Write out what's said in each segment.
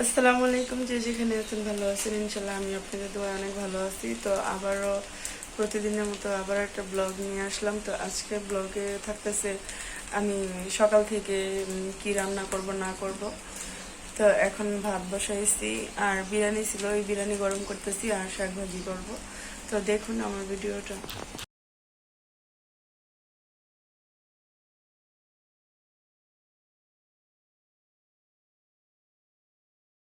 আসসালামু আলাইকুম। যে যেখানে আছেন ভালো আছেন ইনশাল্লাহ। আমি আপনাদের দোয়ায় অনেক ভালো আছি। তো আবারও প্রতিদিনের মতো আবার একটা ব্লগ নিয়ে আসলাম। তো আজকে ব্লগে থাকতেছে আমি সকাল থেকে কি রান্না করব না করব। তো এখন ভাত বসাইছি, আর বিরিয়ানি ছিল, ওই বিরিয়ানি গরম করতেছি, আর শাক ভাজি করব। তো দেখুন আমার ভিডিওটা।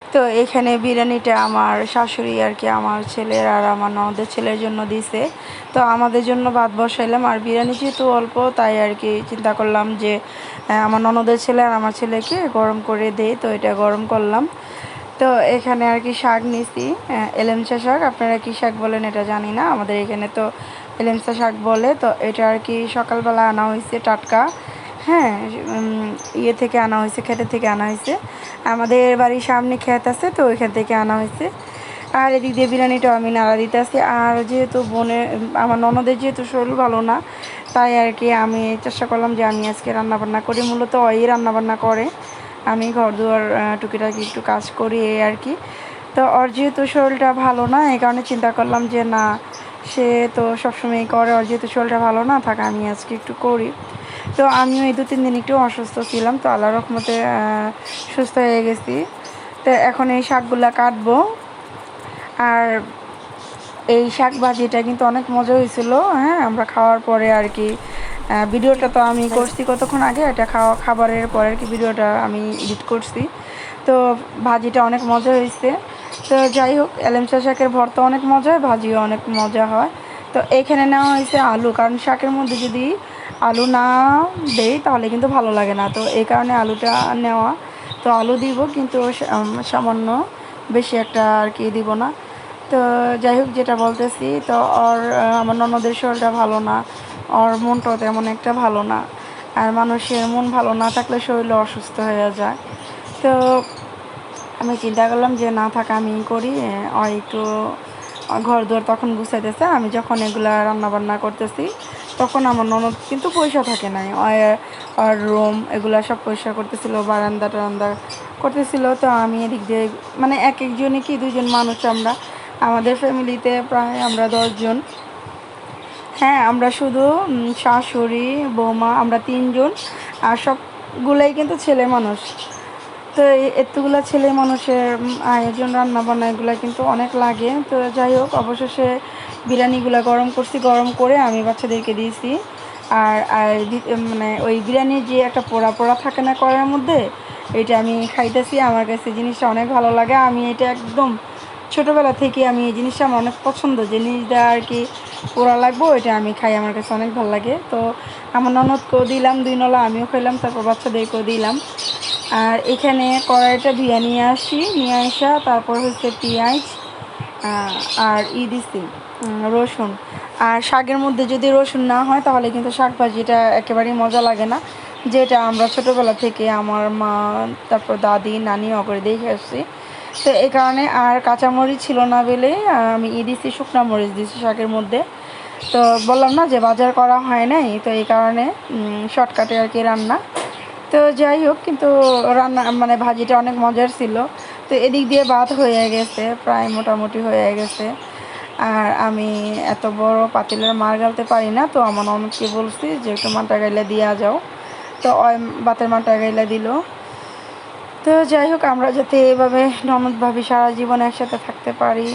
তো এখানে বিরিয়ানিটা আমার শাশুড়ি আর কি আমার ছেলের আর আমার ননদের ছেলের জন্য দিছে। তো আমাদের জন্য ভাত বসাইলাম, আর বিরিয়ানি যেহেতু অল্প তাই আর কি চিন্তা করলাম যে আমার ননদের ছেলে আর আমার ছেলেকে গরম করে দেই। তো এটা গরম করলাম। তো এখানে আর কি শাক নিছি, এলেমচা শাক, আপনারা কি শাক বলেন এটা জানি না, আমাদের এখানে তো এলেমচা শাক বলে। তো এটা আর কি সকালবেলা আনা হয়েছে টাটকা। হ্যাঁ, ইয়ে থেকে আনা হয়েছে, ক্ষেতের থেকে আনা হয়েছে। আমাদের বাড়ির সামনে ক্ষেত আছে, তো ওইখান থেকে আনা হয়েছে। আর এদিক দিয়ে বিরিয়ানিটাও আমি নাড়া দিতে আসি। আর যেহেতু আমার ননদের যেহেতু শরীর ভালো না, তাই আর কি আমি চেষ্টা করলাম যে আমি আজকে রান্নাবান্না করি। মূলত ওই রান্নাবান্না করে, আমি ঘর দুয়ার টুকিটাকি একটু কাজ করি এই আর কি। তো ওর যেহেতু শরীরটা ভালো না, এই কারণে চিন্তা করলাম যে না, সে তো সবসময় করে, ওর যেহেতু শরীরটা ভালো না থাকে আমি আজকে একটু করি। তো আমিও এই 2-3 দিন একটু অসুস্থ ছিলাম, তো আল্লাহর রহমতে সুস্থ হয়ে গেছি। তো এখন এই শাকগুলা কাটবো। আর এই শাক ভাজিটা কিন্তু অনেক মজা হয়েছিল। হ্যাঁ, আমরা খাওয়ার পরে আর কি ভিডিওটা তো আমি করছি কতক্ষণ আগে, এটা খাবারের পরে আর কি ভিডিওটা আমি এডিট করছি। তো ভাজিটা অনেক মজা হয়েছে। তো যাই হোক, এলেমচা শাকের ভর্তা অনেক মজা হয়, ভাজিও অনেক মজা হয়। তো এইখানে নেওয়া হয়েছে আলু, কারণ শাকের মধ্যে যদি আলু না দেই তাহলে কিন্তু ভালো লাগে না। তো এই কারণে আলুটা নেওয়া। তো আলু দিব, কিন্তু সামান্য, বেশি একটা আর কি দিব না। তো যাই হোক, যেটা বলতেছি, তো আমার ননদের শরীরটা ভালো না, ওর মনটাও তেমন একটা ভালো না। আর মানুষের মন ভালো না থাকলে শরীরে অসুস্থ হয়ে যায়। তো আমি চিন্তা করলাম যে না থাকা আমি করি। একটু ঘর দুয়ার তখন গুছাইতেছে, আমি যখন এগুলা রান্নাবান্না করতেছি তখন আমার ননদ কিন্তু পয়সা থাকে নাই, আর রুম এগুলা সব পরিষ্কার করতেছিল, বারান্দা টারান্দা করতেছিল। তো আমি এদিক দিয়ে মানে এক একজনই কি 2জন মানুষ আমরা, আমাদের ফ্যামিলিতে প্রায় আমরা 10 জন। হ্যাঁ, আমরা শুধু শাশুড়ি বৌমা আমরা 3 জন, আর সবগুলাই কিন্তু ছেলে মানুষ। তো এতগুলো ছেলে মানুষের আয়োজন রান্না বান্না এগুলো কিন্তু অনেক লাগে। তো যাই হোক, অবশেষে বিরিয়ানিগুলো গরম করছি, গরম করে আমি বাচ্চাদেরকে দিয়েছি। মানে ওই বিরিয়ানির যে একটা পোড়া পোড়া থাকে না কড়াইয়ের মধ্যে, এটা আমি খাইতেছি। আমার কাছে জিনিসটা অনেক ভালো লাগে, আমি এটা একদম ছোটোবেলা থেকে আমি এই জিনিসটা আমার অনেক পছন্দ, জিনিসটা আর কি পোড়া লাগবো, এটা আমি খাই, আমার কাছে অনেক ভালো লাগে। তো আমার ননদকেও দিলাম 2 নলা, আমিও খেলাম, তারপর বাচ্চাদেরকেও দিলাম। আর এখানে কড়াইটা ধুয়ে নিয়ে আসা, তারপর হচ্ছে পেঁয়াজ আর দিছি রসুন। আর শাকের মধ্যে যদি রসুন না হয় তাহলে কিন্তু শাক ভাজিটা একেবারেই মজা লাগে না, যেটা আমরা ছোটোবেলা থেকে আমার মা, তারপর দাদি নানি অগরে দেখে আসছি। তো এই কারণে, আর কাঁচামরিচ ছিল না বলে আমি দিছি, শুকনা মরিচ দিছি শাকের মধ্যে। তো বললাম না যে বাজার করা হয় নাই, তো এই কারণে শর্টকাটে আর কি রান্না। তো যাই হোক, কিন্তু রান্না মানে ভাজিটা অনেক মজার ছিল। তো এদিক দিয়ে ভাত হয়ে গেছে, প্রায় মোটামুটি হয়ে গেছে। আর আমি এত বড় পাতিলের মার গালতে পারি না, তো আমার ননদকে বলছি যে একটু মাটা গাইলে দিয়া যাও। তো ওই ভাতের মাটা গাইলে দিল। তো যাই হোক, আমরা যাতে এভাবে ননদ ভাবি সারা জীবন একসাথে থাকতে পারি।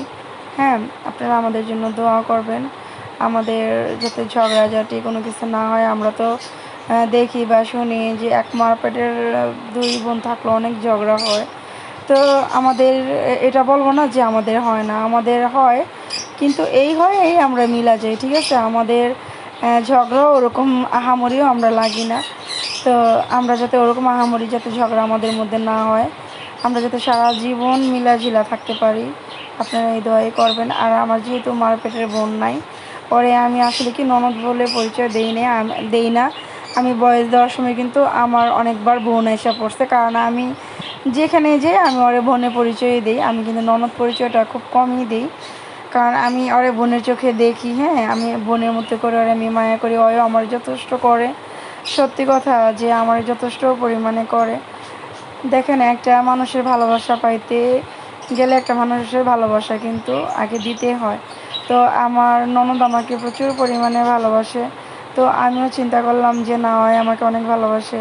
হ্যাঁ, আপনারা আমাদের জন্য দোয়া করবেন, আমাদের যাতে ঝগড়াঝাটি কোনো কিছু না হয়। আমরা তো দেখি বা শুনি যে এক মার পেটের 2 বোন থাকলে অনেক ঝগড়া হয়। তো আমাদের এটা বলবো না যে আমাদের হয় না, আমাদের হয়, কিন্তু এই আমরা মিলা যাই, ঠিক আছে। আমাদের ঝগড়াও ওরকম আহামরিও আমরা লাগি না। তো আমরা যাতে ওরকম আহামরি যাতে ঝগড়া আমাদের মধ্যে না হয়, আমরা যাতে সারা জীবন মিলাঝিলা থাকতে পারি, আপনারা এই দোয়াই করবেন। আর আমার যেহেতু মার পেটের বোন নাই, পরে আমি আসলে কি ননদ বলে পরিচয় দেই না। আমি বয়স দেওয়ার সময় কিন্তু আমার অনেকবার বোন এসে পড়ছে, কারণ আমি যেখানে যে আমি ওরে বোনের পরিচয় দিই, আমি কিন্তু ননদ পরিচয়টা খুব কমই দিই। কারণ আমি ওরে বোনের চোখে দেখি। হ্যাঁ, আমি বোনের মধ্যে করে ওরে আমি মায়া করি, ওও আমার যথেষ্ট করে। সত্যি কথা যে আমার যথেষ্ট পরিমাণে করে। দেখেন, একটা মানুষের ভালোবাসা পাইতে গেলে একটা মানুষের ভালোবাসা কিন্তু আগে দিতে হয়। তো আমার ননদ আমাকে প্রচুর পরিমাণে ভালোবাসে। তো আমিও চিন্তা করলাম যে না হয় আমাকে অনেক ভালোবাসে,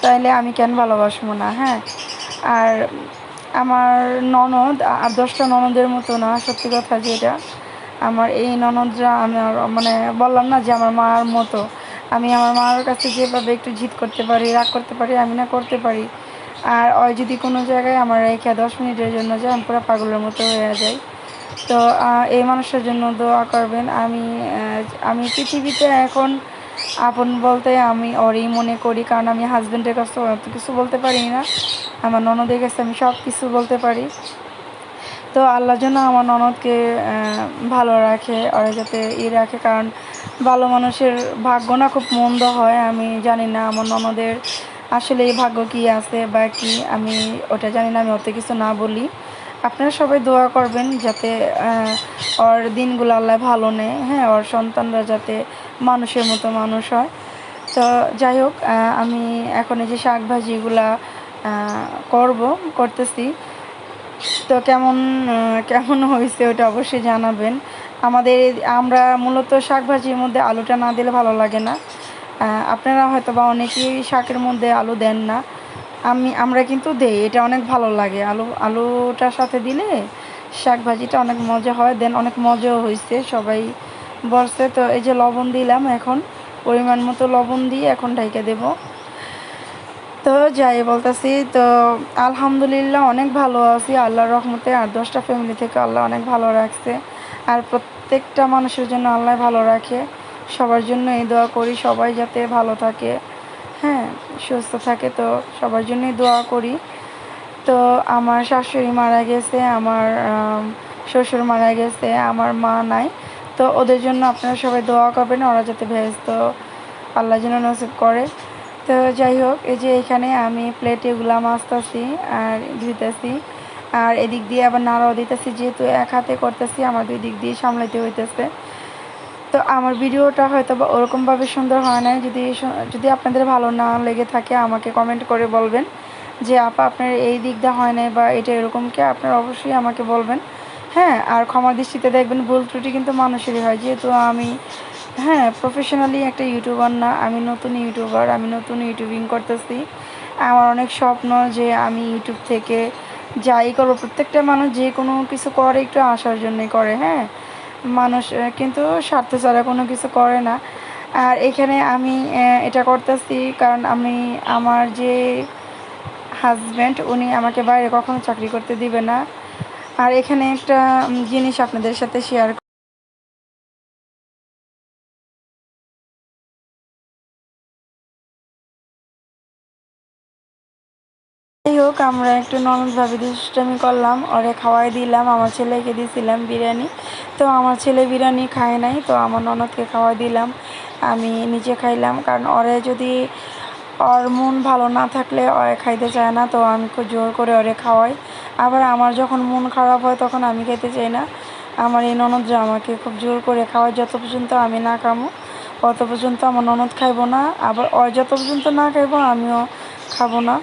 তাইলে আমি কেন ভালোবাসবো না, হ্যাঁ। আর আমার ননদ আর 10টা ননদের মতো না, সত্যি কথা যেটা, আমার এই ননদরা আমার মানে বললাম না যে আমার মার মতো। আমি আমার মার কাছে যেভাবে একটু জিদ করতে পারি, রাগ করতে পারি, আমি না করতে পারি। আর ওই যদি কোনো জায়গায় আমার রেখে 10 মিনিটের জন্য যায়, আমি পুরো পাগলের মতো হয়ে যাই। তো এই মানুষের জন্য দোয়া করবেন। আমি পৃথিবীতে এখন আপন বলতে আমি ওরই মনে করি, কারণ আমি হাজব্যান্ডের কাছে অত কিছু বলতে পারি না, আমার ননদের কাছে আমি সব কিছু বলতে পারি। তো আল্লাহ যেন আমার ননদকে ভালো রাখে, ওরা যাতে রাখে, কারণ ভালো মানুষের ভাগ্য না খুব মন্দ হয়। আমি জানি না আমার ননদের আসলে এই ভাগ্য কী আছে বা কি, আমি ওটা জানি না, আমি অত কিছু না বলি। আপনারা সবাই দোয়া করবেন যাতে ওর দিনগুলো আল্লাহ ভালো নেয়, হ্যাঁ, ওর সন্তানরা যাতে মানুষের মতো মানুষ হয়। তো যাই হোক, আমি এখন এই যে শাক ভাজিগুলা করতেছি। তো কেমন হয়েছে ওটা অবশ্যই জানাবেন। আমরা মূলত শাক ভাজির মধ্যে আলুটা না দিলে ভালো লাগে না। আপনারা হয়তো বা অনেকেই শাকের মধ্যে আলু দেন না, আমরা কিন্তু দেই, এটা অনেক ভালো লাগে। আলুটার সাথে দিলে শাক ভাজিটা অনেক মজা হয়, দেন অনেক মজাও হয়েছে, সবাই বলছে। তো এই যে লবণ দিলাম, এখন পরিমাণ মতো লবণ দিয়ে এখন ঢেকে দেবো। তো যাই বলতেছি, তো আলহামদুলিল্লাহ অনেক ভালো আছি আল্লাহর রহমতে। আর 10টা ফ্যামিলি থেকে আল্লাহ অনেক ভালো রাখছে। আর প্রত্যেকটা মানুষের জন্য আল্লাহ ভালো রাখে, সবার জন্য এই দোয়া করি সবাই যাতে ভালো থাকে, হ্যাঁ, সুস্থ থাকে। তো সবার জন্যই দোয়া করি। তো আমার শাশুড়ি মারা গেছে, আমার শ্বশুর মারা গেছে, আমার মা নাই। তো ওদের জন্য আপনারা সবাই দোয়া করবেন, ওরা যাতে ব্যস্ত আল্লাহ যেন নসিব করে। তো যাই হোক, এই যে এখানে আমি প্লেটে এগুলা মাছতেছি আর ধুইতেছি, আর এদিক দিয়ে আবার নাড়াও দিতেছি, যেহেতু এক হাতে করতেছি আমার 2 দিক দিয়ে সামলাইতে হইতেছে। তো আমার ভিডিওটা হয়তো বা ওরকমভাবে সুন্দর হয় না, যদি আপনাদের ভালো না লেগে থাকে আমাকে কমেন্ট করে বলবেন যে আপা আপনার এই দিকটা হয় না বা এটা এরকম কি, আপনারা অবশ্যই আমাকে বলবেন, হ্যাঁ। আর ক্ষমা দৃষ্টিতে দেখবেন, ভুল ত্রুটি কিন্তু মানুষেরই হয়, যেহেতু আমি, হ্যাঁ, প্রফেশনালি একটা ইউটিউবার না, আমি নতুন ইউটিউবার, আমি নতুন ইউটিউবিং করতেছি। আমার অনেক স্বপ্ন যে আমি ইউটিউব থেকে যাই করবো, প্রত্যেকটা মানুষ যে কোনো কিছু করে একটু আসার জন্যই করে, হ্যাঁ। মানুষ কিন্তু স্বার্থ ছাড়া কোনো কিছু করে না। আর এখানে আমি এটা করতেছি কারণ আমার যে হাজব্যান্ড, উনি আমাকে বাইরে কখনো চাকরি করতে দিবে না। আর এখানে একটা জিনিস আপনাদের সাথে শেয়ার, যাই হোক, আমরা একটু ননদ ভাবে দুষ্টামি করলাম, ওরে খাওয়াই দিলাম, আমার ছেলেকে দিয়েছিলাম বিরিয়ানি। তো আমার ছেলে বিরিয়ানি খায় নাই, তো আমার ননদকে খাওয়াই দিলাম, আমি নিজে খাইলাম, কারণ ওর মন ভালো না থাকলে ওরে খাইতে চায় না, তো আমি খুব জোর করে ওরে খাওয়াই। আবার আমার যখন মন খারাপ হয় তখন আমি খেতে চাই না, আমার এই ননদরা আমাকে খুব জোর করে খাওয়ায়, যত পর্যন্ত আমি না খামো তত পর্যন্ত আমার ননদ খাইবো না, আবার ওর যত পর্যন্ত না খাইবো আমিও খাবো না।